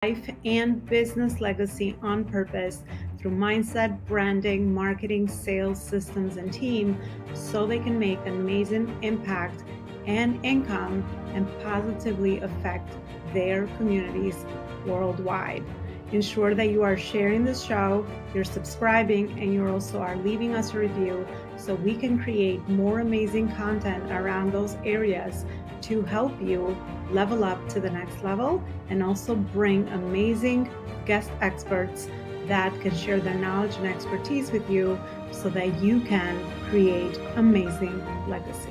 life and business legacy on purpose through mindset, branding, marketing, sales, systems, and team so they can make an amazing impact and income and positively affect their communities worldwide. Ensure that you are sharing this show, you're subscribing, and you also are leaving us a review so we can create more amazing content around those areas to help you level up to the next level and also bring amazing guest experts that can share their knowledge and expertise with you so that you can create amazing legacy.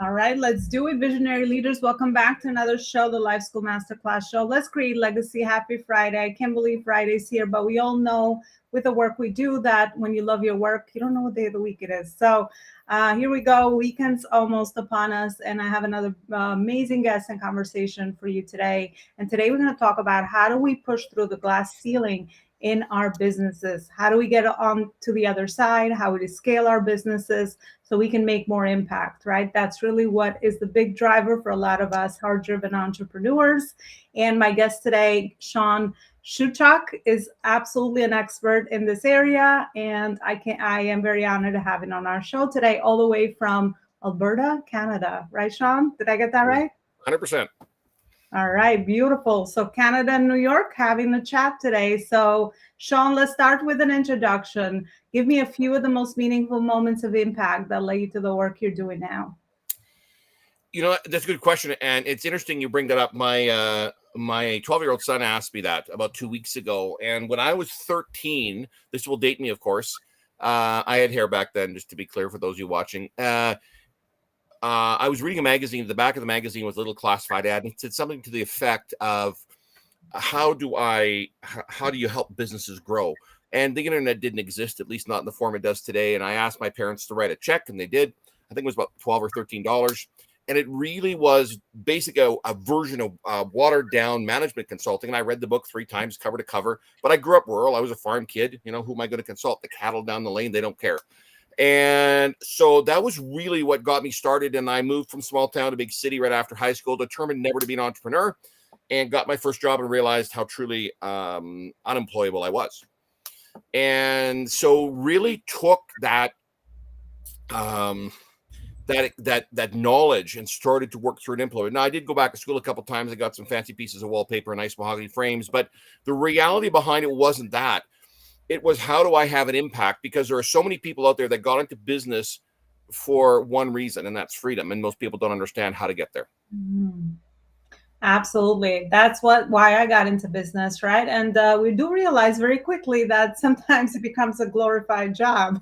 All right, let's do it, visionary leaders. Welcome back to another show, the Life School Masterclass show. Let's create legacy. Happy Friday. I can't believe Friday's here, but we all know with the work we do that when you love your work, you don't know what day of the week it is. So here we go. Weekend's almost upon us, and I have another amazing guest and conversation for you today. And today we're going to talk about how do we push through the glass ceiling in our businesses? How do we get on to the other side? How do we scale our businesses so we can make more impact, right? That's really what is the big driver for a lot of us hard-driven entrepreneurs. And my guest today, Shawn Shewchuk, is absolutely an expert in this area, and I am very honored to have him on our show today, all the way from Alberta, Canada. Right, Shawn? Did I get that right? 100%. All right, beautiful. So Canada and New York having the chat today. So Shawn, let's start with an introduction. Give me a few of the most meaningful moments of impact that led you to the work you're doing now. You know, that's a good question. And it's interesting you bring that up. My 12-year-old son asked me that about 2 weeks ago. And when I was 13, this will date me, of course. I had hair back then, just to be clear for those of you watching. I was reading a magazine. The back of the magazine was a little classified ad, and it said something to the effect of, how do you help businesses grow? And the internet didn't exist, at least not in the form it does today. And I asked my parents to write a check, and they did. I think it was about $12 or $13. And it really was basically a version of watered down management consulting. And I read the book 3 times, cover to cover. But I grew up rural. I was a farm kid. You know, who am I going to consult? The cattle down the lane, they don't care. And so that was really what got me started. And I moved from small town to big city right after high school, determined never to be an entrepreneur, and got my first job and realized how truly unemployable I was. And so really took that that knowledge and started to work through an implement. Now, I did go back to school a couple of times. I got some fancy pieces of wallpaper and nice mahogany frames, but the reality behind it wasn't that. It was, how do I have an impact? Because there are so many people out there that got into business for one reason, and that's freedom. And most people don't understand how to get there. Mm-hmm. Absolutely. That's why I got into business, right? And we do realize very quickly that sometimes it becomes a glorified job.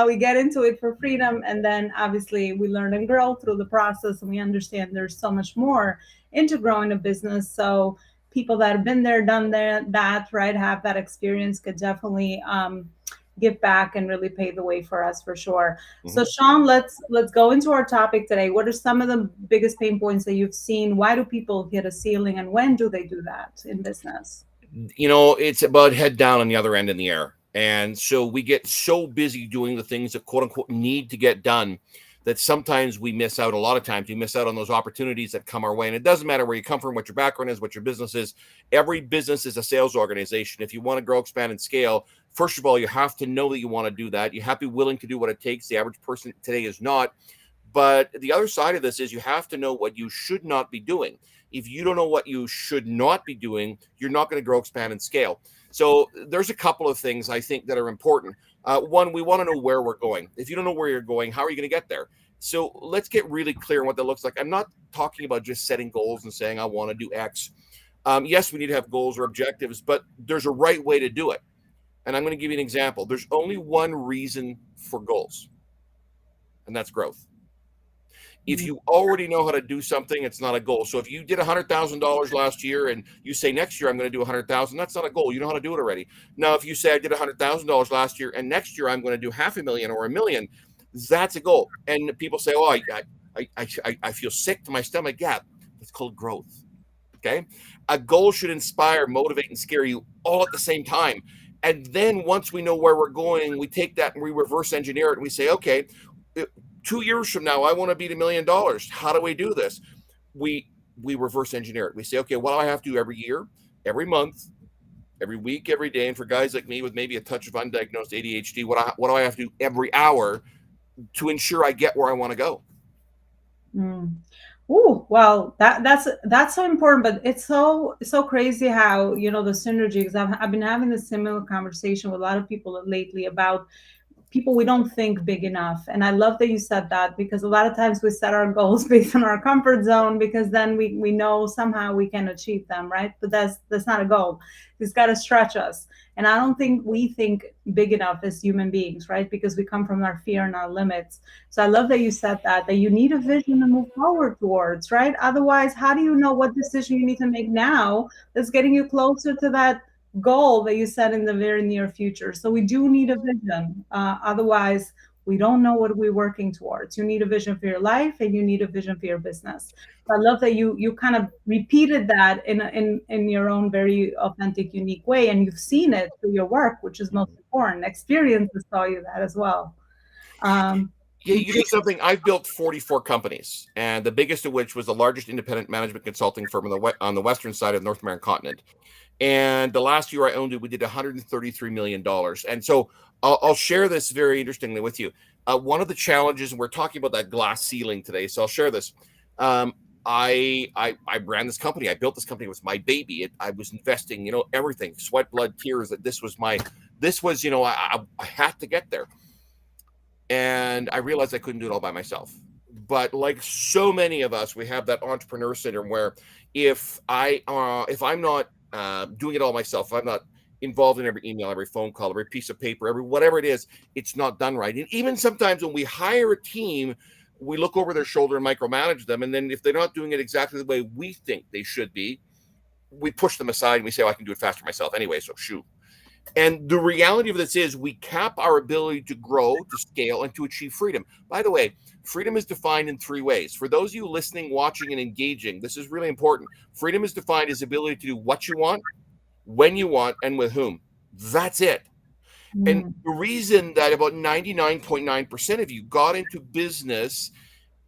We get into it for freedom, and then obviously we learn and grow through the process, and we understand there's so much more into growing a business. So people that have been there, done that, right, have that experience could definitely give back and really pave the way for us for sure. Mm-hmm. So Shawn, let's go into our topic today. What are some of the biggest pain points that you've seen? Why do people hit a ceiling, and when do they do that in business? You know, it's about head down on the other end in the air. And so we get so busy doing the things that quote unquote need to get done that sometimes we miss out. A lot of times we miss out on those opportunities that come our way. And it doesn't matter where you come from, what your background is, what your business is. Every business is a sales organization. If you want to grow, expand, and scale, first of all, you have to know that you want to do that. You have to be willing to do what it takes. The average person today is not. But the other side of this is you have to know what you should not be doing. If you don't know what you should not be doing, you're not going to grow, expand, and scale. So there's a couple of things I think that are important. One, we want to know where we're going. If you don't know where you're going, how are you going to get there? So let's get really clear on what that looks like. I'm not talking about just setting goals and saying, I want to do X. Yes, we need to have goals or objectives, but there's a right way to do it. And I'm going to give you an example. There's only one reason for goals, and that's growth. If you already know how to do something, it's not a goal. So if you did $100,000 last year and you say next year I'm going to do 100,000, that's not a goal. You know how to do it already. Now, if you say I did $100,000 last year and next year I'm going to do $500,000 or $1 million, that's a goal. And people say, oh, I feel sick to my stomach. Yeah, it's called growth. Okay. A goal should inspire, motivate, and scare you all at the same time. And then once we know where we're going, we take that and we reverse engineer it and we say, okay, 2 years from now, I want to beat $1 million. How do we do this? We we reverse engineer it. We say, okay, what do I have to do every year, every month, every week, every day? And for guys like me with maybe a touch of undiagnosed ADHD, what do I have to do every hour to ensure I get where I want to go? Mm. Ooh, well, that's so important, but it's so crazy how, the synergy. Because I've been having a similar conversation with a lot of people lately about people we don't think big enough. And I love that you said that, because a lot of times we set our goals based on our comfort zone, because then we know somehow we can achieve them, right? But that's not a goal. It's got to stretch us. And I don't think we think big enough as human beings, right? Because we come from our fear and our limits. So I love that you said that you need a vision to move forward towards, right? Otherwise, how do you know what decision you need to make now that's getting you closer to that goal that you set in the very near future? So we do need a vision. Otherwise, we don't know what we're working towards. You need a vision for your life, and you need a vision for your business. So I love that you kind of repeated that in your own very authentic, unique way, and you've seen it through your work, which is most important. Experiences taught you that as well. Um, Yeah, you know something? I've built 44 companies, and the biggest of which was the largest independent management consulting firm on the western side of the North American continent. And the last year I owned it, we did $133 million. And so I'll share this very interestingly with you. One of the challenges, and we're talking about that glass ceiling today, so I'll share this. I ran this company. I built this company. It was my baby. I was investing, everything, sweat, blood, tears. That this was, I had to get there. And I realized I couldn't do it all by myself. But like so many of us, we have that entrepreneur syndrome where if I'm not doing it all myself, if I'm not involved in every email, every phone call, every piece of paper, every whatever it is, it's not done right. And even sometimes when we hire a team, we look over their shoulder and micromanage them. And then if they're not doing it exactly the way we think they should be, we push them aside and we say, oh, I can do it faster myself anyway, so shoot. And the reality of this is we cap our ability to grow, to scale, and to achieve freedom. By the way, freedom is defined in 3 ways. For those of you listening, watching, and engaging, this is really important. Freedom is defined as the ability to do what you want, when you want, and with whom. That's it. And the reason that about 99.9% of you got into business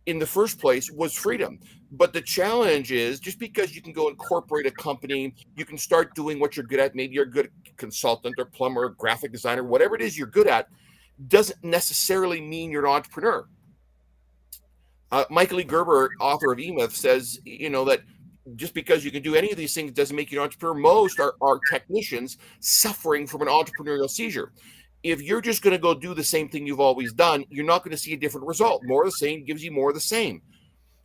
in the first place was freedom. But the challenge is, just because you can go incorporate a company, you can start doing what you're good at. Maybe you're a good consultant or plumber, or graphic designer, whatever it is you're good at, doesn't necessarily mean you're an entrepreneur. Michael E. Gerber, author of E-Myth, says, that just because you can do any of these things doesn't make you an entrepreneur. Most are technicians suffering from an entrepreneurial seizure. If you're just going to go do the same thing you've always done, you're not going to see a different result. More of the same gives you more of the same.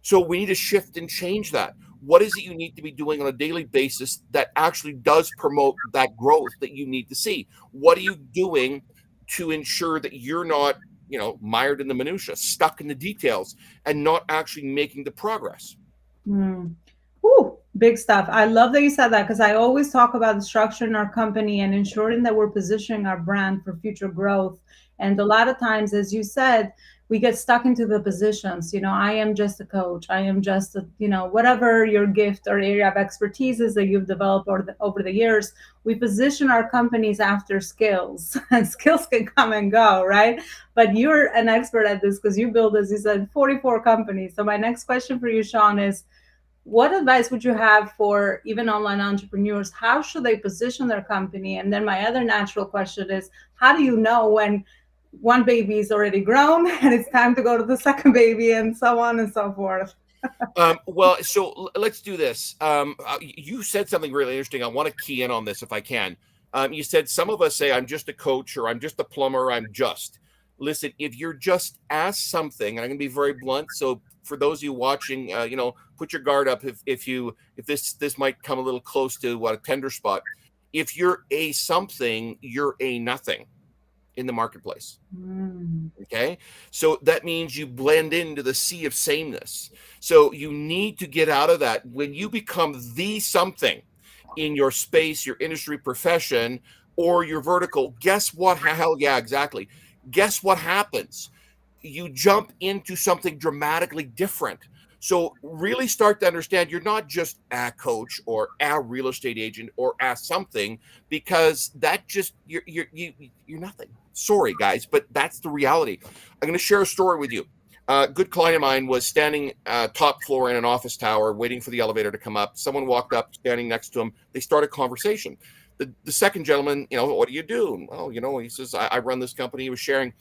So we need to shift and change that. What is it you need to be doing on a daily basis that actually does promote that growth that you need to see? What are you doing to ensure that you're not, mired in the minutia, stuck in the details, and not actually making the progress? Ooh, big stuff. I love that you said that, because I always talk about the structure in our company and ensuring that we're positioning our brand for future growth. And a lot of times, as you said, we get stuck into the positions. I am just a coach. I am just whatever your gift or area of expertise is that you've developed over the years. We position our companies after skills, and skills can come and go, right? But you're an expert at this, because you build, as you said, 44 companies. So my next question for you, Shawn, is, what advice would you have for even online entrepreneurs? How should they position their company? And then my other natural question is, how do you know when one baby is already grown and it's time to go to the second baby, and so on and so forth? Well, so let's do this. You said something really interesting. I want to key in on this if I can. You said some of us say, I'm just a coach, or I'm just a plumber, I'm just. Listen, if you're just asked something, and I'm going to be very blunt, so for those of you watching, put your guard up if this might come a little close to a tender spot. If you're a something, you're a nothing in the marketplace. Okay, so that means you blend into the sea of sameness. So you need to get out of that. When you become the something in your space, your industry, profession, or your vertical, guess what? Hell yeah, exactly. Guess what happens? You jump into something dramatically different. So really start to understand you're not just a coach or a real estate agent or a something, because that just you're nothing. Sorry, guys, but that's the reality. I'm going to share a story with you. A good client of mine was standing top floor in an office tower waiting for the elevator to come up. Someone walked up, standing next to him. They started a conversation. The second gentleman, what do you do? Well, he says, I run this company. He was sharing.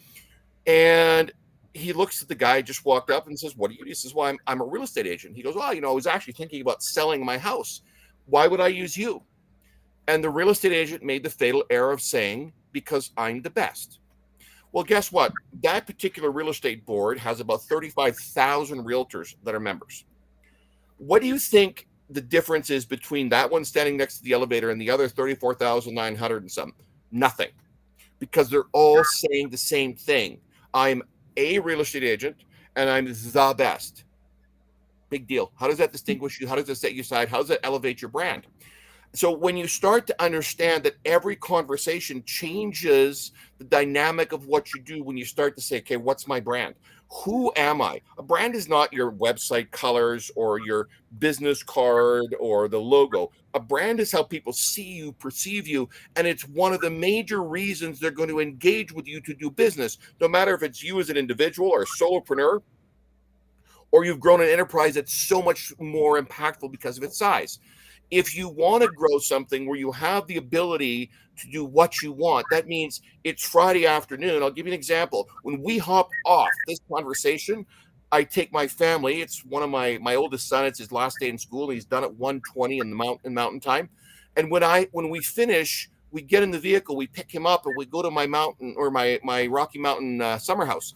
And he looks at the guy just walked up and says, what do you do? He says, well, I'm a real estate agent. He goes, well, I was actually thinking about selling my house. Why would I use you? And the real estate agent made the fatal error of saying, because I'm the best. Well, guess what? That particular real estate board has about 35,000 realtors that are members. What do you think the difference is between that one standing next to the elevator and the other 34,900 and some? Nothing. Because they're all saying the same thing. I'm a real estate agent and I'm the best. Big deal. How does that distinguish you? How does it set you aside? How does it elevate your brand? So when you start to understand that every conversation changes the dynamic of what you do, when you start to say, okay, what's my brand? Who am I? A brand is not your website colors or your business card or the logo. A brand is how people see you, perceive you, and it's one of the major reasons they're going to engage with you to do business, no matter if it's you as an individual or a solopreneur, or you've grown an enterprise that's so much more impactful because of its size. If you want to grow something where you have the ability to do what you want, that means it's Friday afternoon. I'll give you an example. When we hop off this conversation, I take my family. It's one of my oldest son. It's his last day in school. He's done at 1:20 in the mountain time. And when we finish, we get in the vehicle, we pick him up, and we go to my mountain or my Rocky Mountain summer house.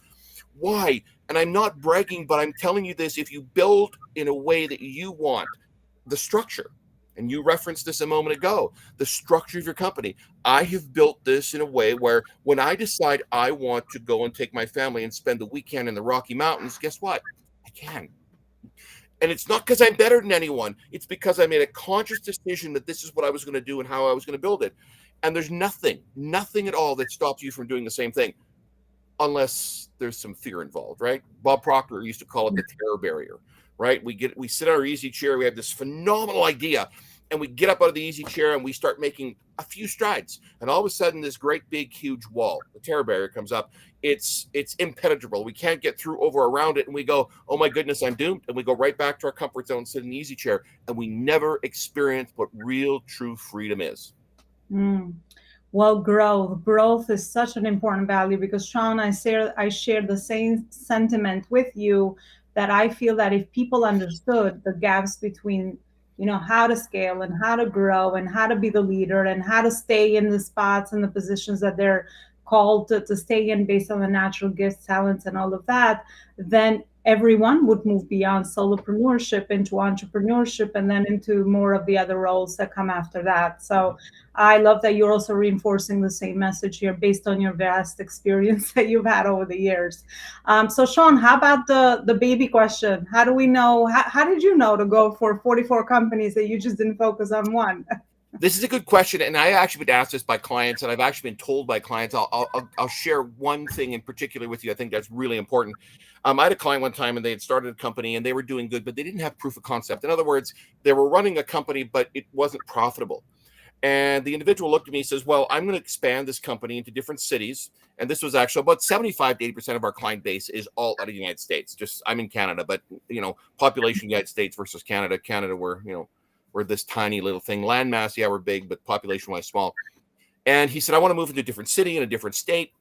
Why? And I'm not bragging, but I'm telling you this: if you build in a way that you want, the structure. And you referenced this a moment ago, the structure of your company. I have built this in a way where when I decide I want to go and take my family and spend the weekend in the Rocky Mountains, guess what? I can. And it's not because I'm better than anyone. It's because I made a conscious decision that this is what I was going to do and how I was going to build it. And there's nothing at all that stops you from doing the same thing, unless there's some fear involved, right? Bob Proctor used to call it the terror barrier. Right? We sit on our easy chair. We have this phenomenal idea, and we get up out of the easy chair and we start making a few strides. And all of a sudden, this great, big, huge wall, the terror barrier, comes up. It's impenetrable. We can't get through, over, around it. And we go, oh my goodness, I'm doomed. And we go right back to our comfort zone, sit in the easy chair, and we never experience what real, true freedom is. Well, growth is such an important value, because Shawn, I share the same sentiment with you, that I feel that if people understood the gaps between, how to scale and how to grow and how to be the leader and how to stay in the spots and the positions that they're called to stay in based on the natural gifts, talents, and all of that, then everyone would move beyond solopreneurship into entrepreneurship and then into more of the other roles that come after that. So I love that you're also reinforcing the same message here based on your vast experience that you've had over the years. So Shawn, how about the baby question? How do we know, how did you know to go for 44 companies that you just didn't focus on one? This is a good question, and I actually been asked this by clients, and I've actually been told by clients. I'll share one thing in particular with you. I think that's really important. I had a client one time, and they had started a company, and they were doing good, but they didn't have proof of concept. In other words, they were running a company, but it wasn't profitable. And the individual looked at me and says, well, I'm going to expand this company into different cities. And this was actually about 75 to 80% of our client base is all out of the United States. Just, I'm in Canada, but, population United States versus Canada. Canada, we're this tiny little thing. Landmass, yeah, we're big, but population-wise small. And he said, I want to move into a different city in a different state.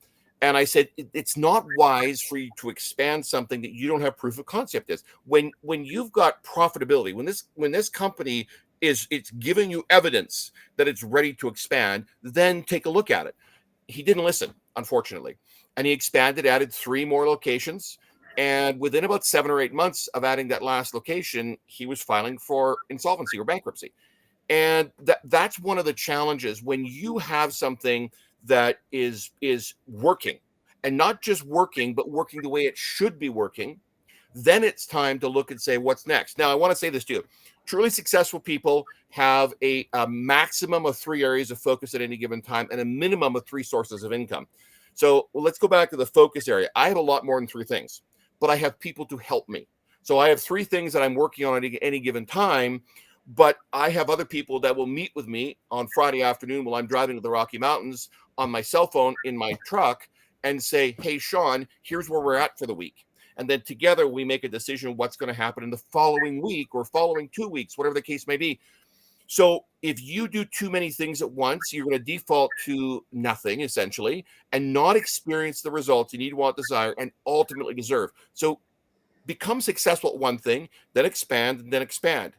And I said, it's not wise for you to expand something that you don't have proof of concept is. When you've got profitability, when this company it's giving you evidence that it's ready to expand, then take a look at it. He didn't listen, unfortunately. And he expanded, added 3 more locations. And within about 7 or 8 months of adding that last location, he was filing for insolvency or bankruptcy. And that's one of the challenges when you have something that is working, and not just working, but working the way it should be working. Then it's time to look and say, what's next? Now, I want to say this to you. Truly successful people have a maximum of 3 areas of focus at any given time and a minimum of 3 sources of income. So let's go back to the focus area. I have a lot more than 3 things, but I have people to help me. So I have 3 things that I'm working on at any given time, but I have other people that will meet with me on Friday afternoon while I'm driving to the Rocky Mountains on my cell phone in my truck and say, hey, Shawn, here's where we're at for the week. And then together we make a decision what's going to happen in the following week or following 2 weeks, whatever the case may be. So if you do too many things at once, you're going to default to nothing essentially and not experience the results you need, want, desire, and ultimately deserve. So become successful at one thing, then expand, and then expand.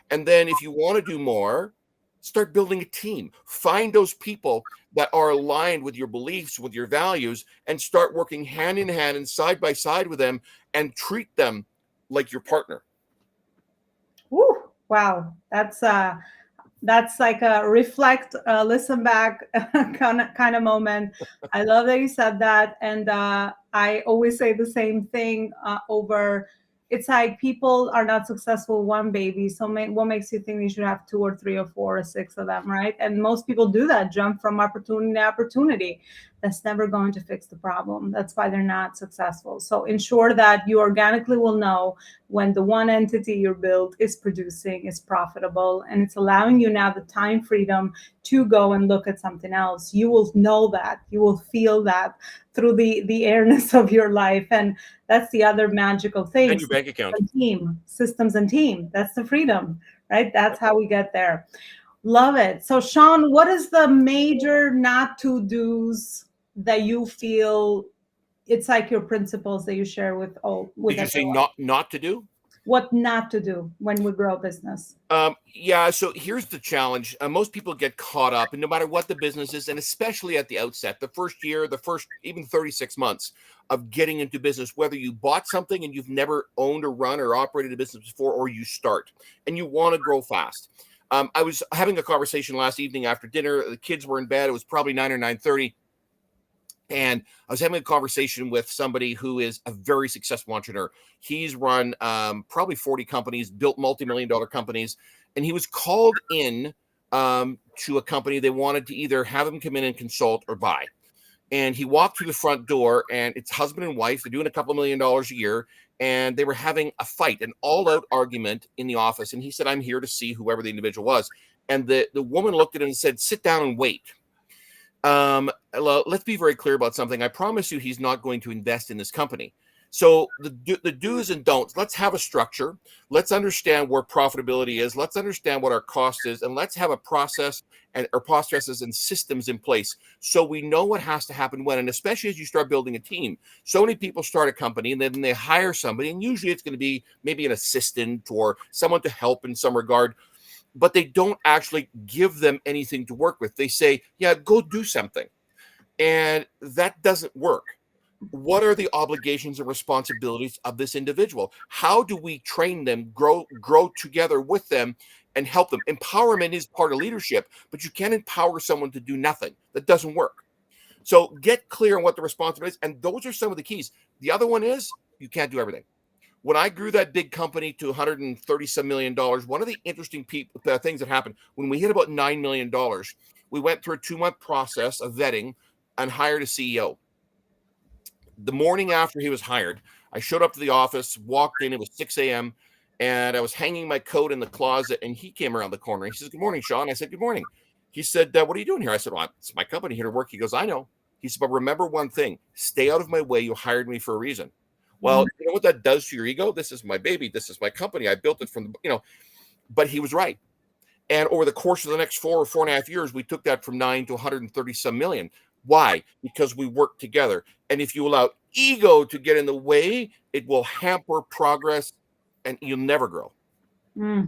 And then if you want to do more, start building a team. Find those people that are aligned with your beliefs, with your values, and start working hand in hand and side by side with them and treat them like your partner. Woo, wow. That's like a reflect, listen back kind of moment. I love that you said that. And I always say the same thing over. It's like people are not successful with one baby. So what makes you think you should have 2 or 3 or 4 or 6 of them, right? And most people do that, jump from opportunity to opportunity. That's never going to fix the problem. That's why they're not successful. So ensure that you organically will know when the one entity you build is producing, is profitable, and it's allowing you now the time freedom to go and look at something else. You will know that. You will feel that through the airness of your life. And that's the other magical thing. And your bank account. Systems and team. That's the freedom, right? That's how we get there. Love it. So Shawn, what is the major not to do's that you feel it's like your principles that you share with all? With Did you say not to do? What not to do when we grow a business? Yeah, so here's the challenge. Most people get caught up, and no matter what the business is, and especially at the outset, the first year, the first even 36 months of getting into business, whether you bought something and you've never owned or run or operated a business before, or you start and you want to grow fast. I was having a conversation last evening after dinner. The kids were in bed. It was probably 9 or 9:30. And I was having a conversation with somebody who is a very successful entrepreneur. He's run probably 40 companies, built multi-million-dollar companies. And he was called in to a company. They wanted to either have him come in and consult or buy. And he walked through the front door, and it's husband and wife. They're doing a couple $1 million a year. And they were having a fight, an all-out argument in the office. And he said, I'm here to see whoever the individual was. And the woman looked at him and said, sit down and wait. Let's be very clear about something. I promise you he's not going to invest in this company. So the do's and don'ts, let's have a structure. Let's understand where profitability is. Let's understand what our cost is. And let's have a process and our processes and systems in place so we know what has to happen when. And especially as you start building a team. So many people start a company and then they hire somebody. And usually it's going to be maybe an assistant or someone to help in some regard. But they don't actually give them anything to work with. They say, yeah, go do something. And that doesn't work. What are the obligations and responsibilities of this individual? How do we train them, grow together with them and help them? Empowerment is part of leadership, but you can't empower someone to do nothing. That doesn't work. So get clear on what the responsibilities, and those are some of the keys. The other one is you can't do everything. When I grew that big company to $130 million, one of the interesting things that happened when we hit about $9 million, we went through a 2-month process of vetting and hired a CEO. The morning after he was hired, I showed up to the office, walked in, it was 6 a.m., and I was hanging my coat in the closet, and he came around the corner. He says, good morning, Shawn. I said, good morning. He said, what are you doing here? I said, well, it's my company here to work. He goes, I know. He said, but remember one thing, stay out of my way. You hired me for a reason. Well, you know what that does to your ego? This is my baby. This is my company. I built it from, but he was right. And over the course of the next 4 or 4.5 years, we took that from 9 to 130 some million. Why? Because we work together. And if you allow ego to get in the way, it will hamper progress and you'll never grow. All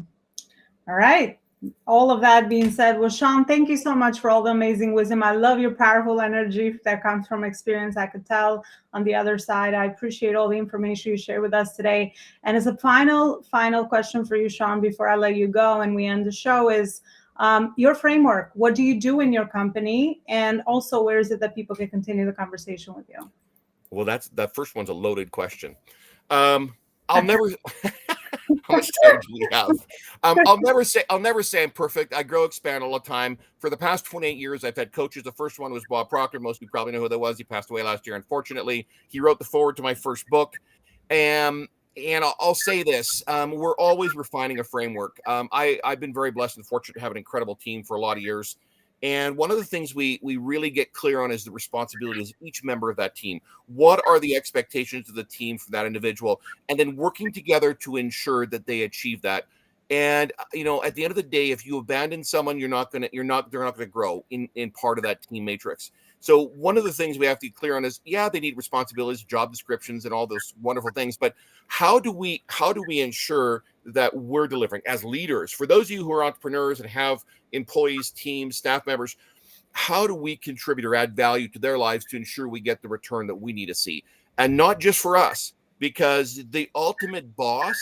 right. All of that being said, well, Shawn, thank you so much for all the amazing wisdom. I love your powerful energy that comes from experience. I could tell on the other side. I appreciate all the information you shared with us today. And as a final question for you, Shawn, before I let you go and we end the show is your framework. What do you do in your company? And also, where is it that people can continue the conversation with you? Well, that first one's a loaded question. I'll never... How much time do we have? I'll never say I'm perfect. I grow, expand all the time. For the past 28 years, I've had coaches. The first one was Bob Proctor. Most of you probably know who that was. He passed away last year, unfortunately. He wrote the foreword to my first book. And I'll say this. We're always refining a framework. I've been very blessed and fortunate to have an incredible team for a lot of years. And one of the things we really get clear on is the responsibilities of each member of that team. What are the expectations of the team for that individual? And then working together to ensure that they achieve that. And at the end of the day, if you abandon someone, they're not gonna grow in part of that team matrix. So one of the things we have to be clear on is, yeah, they need responsibilities, job descriptions, and all those wonderful things. But how do we ensure that we're delivering as leaders? For those of you who are entrepreneurs and have employees, teams, staff members, how do we contribute or add value to their lives to ensure we get the return that we need to see? And not just for us, because the ultimate boss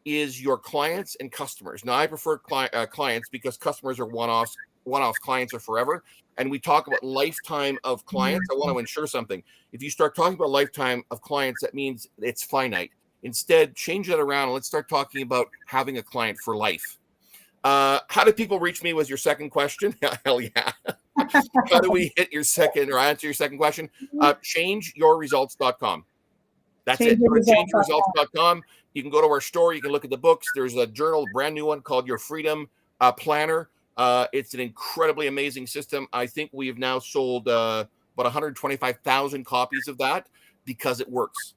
is your clients and customers. Now, I prefer clients because customers are one-offs. One-offs, clients are forever. And we talk about lifetime of clients. I want to ensure something. If you start talking about lifetime of clients, that means it's finite. Instead, change that around and let's start talking about having a client for life. How do people reach me was your second question. Hell yeah. How do we hit your second or answer your second question? Changeyourresults.com. That's it. Go to changeyourresults.com. You can go to our store. You can look at the books. There's a journal, brand new one called Your Freedom Planner. It's an incredibly amazing system. I think we have now sold about 125,000 copies of that because it works.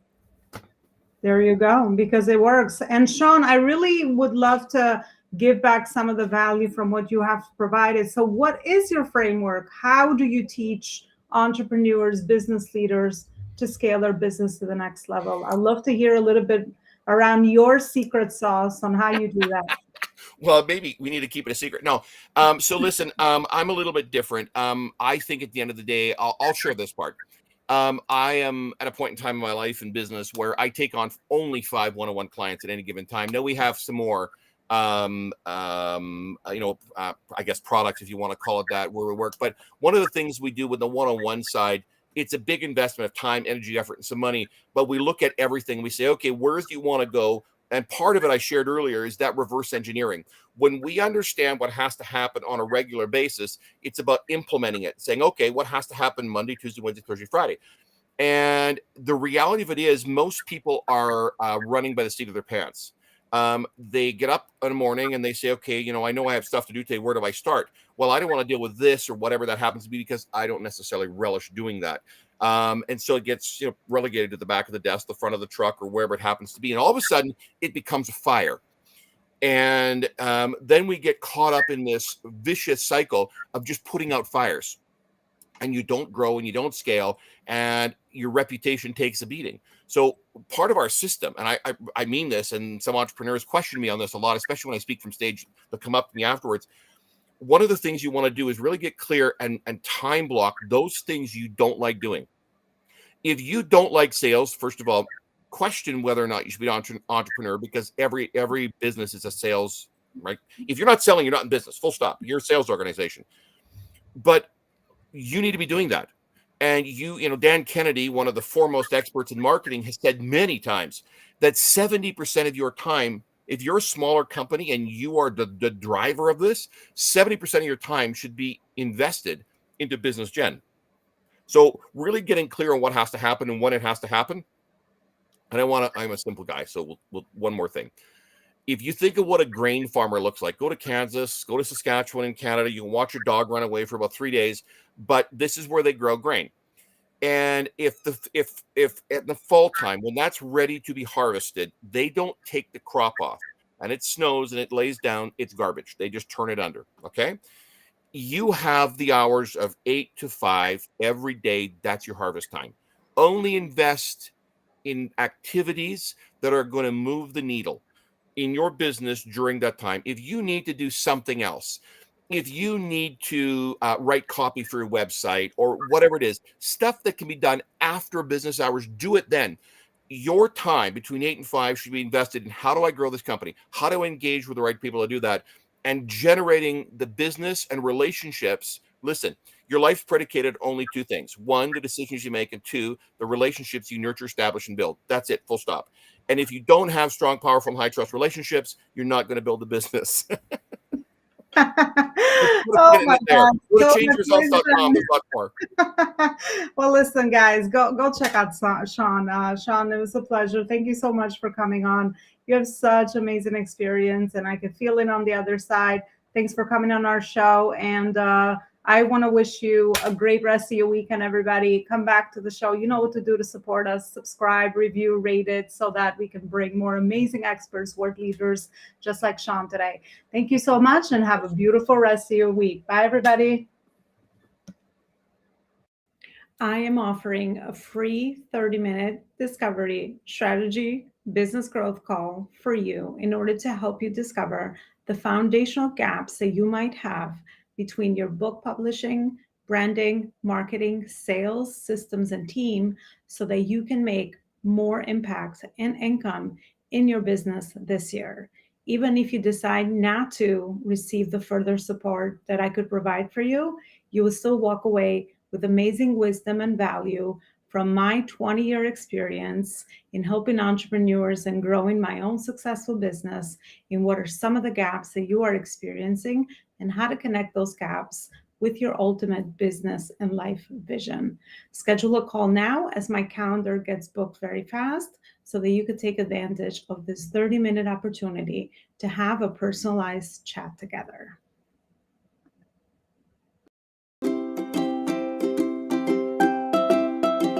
There you go, because it works. And Shawn, I really would love to give back some of the value from what you have provided. So what is your framework? How do you teach entrepreneurs, business leaders to scale their business to the next level? I'd love to hear a little bit around your secret sauce on how you do that. Well, maybe we need to keep it a secret. No. So listen, I'm a little bit different. I think at the end of the day, I'll share this part. I am at a point in time in my life and business where I take on only 5 one-on-one clients at any given time. Now we have some more, I guess products, if you want to call it that, where we work. But one of the things we do with the one-on-one side, it's a big investment of time, energy, effort, and some money. But we look at everything. We say, okay, where do you want to go? And part of it I shared earlier is that reverse engineering. When we understand what has to happen on a regular basis, it's about implementing it, saying, okay, what has to happen Monday, Tuesday, Wednesday, Thursday, Friday? And the reality of it is most people are running by the seat of their pants. They get up in the morning and they say, okay, I know I have stuff to do today. Where do I start? Well, I don't want to deal with this or whatever that happens to be because I don't necessarily relish doing that. And so it gets relegated to the back of the desk, the front of the truck, or wherever it happens to be. And all of a sudden, it becomes a fire. And then we get caught up in this vicious cycle of just putting out fires. And you don't grow and you don't scale, and your reputation takes a beating. So part of our system, and I mean this, and some entrepreneurs question me on this a lot, especially when I speak from stage, they'll come up to me afterwards. One of the things you want to do is really get clear and time block those things you don't like doing. If you don't like sales, first of all, question whether or not you should be an entrepreneur, because every business is a sales, right? If you're not selling, you're not in business, full stop. You're a sales organization. But you need to be doing that. And Dan Kennedy, one of the foremost experts in marketing, has said many times that 70% of your time, if you're a smaller company and you are the driver of this, 70% of your time should be invested into business gen. So really getting clear on what has to happen and when it has to happen. And I'm a simple guy. So we'll one more thing. If you think of what a grain farmer looks like, go to Kansas, go to Saskatchewan in Canada. You can watch your dog run away for about 3 days, but this is where they grow grain. And if at the fall time, when that's ready to be harvested, they don't take the crop off and it snows and it lays down, it's garbage. They just turn it under. Okay. You have the hours of 8 to 5 every day. That's your harvest time. Only invest in activities that are going to move the needle in your business during that time. If you need to do something else, if you need to write copy for your website or whatever it is, stuff that can be done after business hours, do it then. Your time between 8 and 5 should be invested in how do I grow this company? How do I engage with the right people to do that? And generating the business and relationships. Listen, your life's predicated only 2 things. 1, the decisions you make, and 2, the relationships you nurture, establish, and build. That's it, full stop. And if you don't have strong, powerful, high trust relationships, you're not going to build a business. Oh my God. Go to changeyourresults.com. There's a lot more. Well, listen, guys, go check out Shawn. Shawn, it was a pleasure. Thank you so much for coming on. You have such amazing experience, and I could feel it on the other side. Thanks for coming on our show. And I want to wish you a great rest of your weekend, everybody. Come back to the show. You know what to do to support us. Subscribe, review, rate it so that we can bring more amazing experts, work leaders, just like Shawn today. Thank you so much and have a beautiful rest of your week. Bye, everybody. I am offering a free 30-minute discovery strategy business growth call for you in order to help you discover the foundational gaps that you might have between your book publishing, branding, marketing, sales, systems, and team so that you can make more impact and income in your business this year. Even if you decide not to receive the further support that I could provide for you, you will still walk away with amazing wisdom and value from my 20-year experience in helping entrepreneurs and growing my own successful business in what are some of the gaps that you are experiencing and how to connect those gaps with your ultimate business and life vision. Schedule a call now as my calendar gets booked very fast so that you could take advantage of this 30-minute opportunity to have a personalized chat together.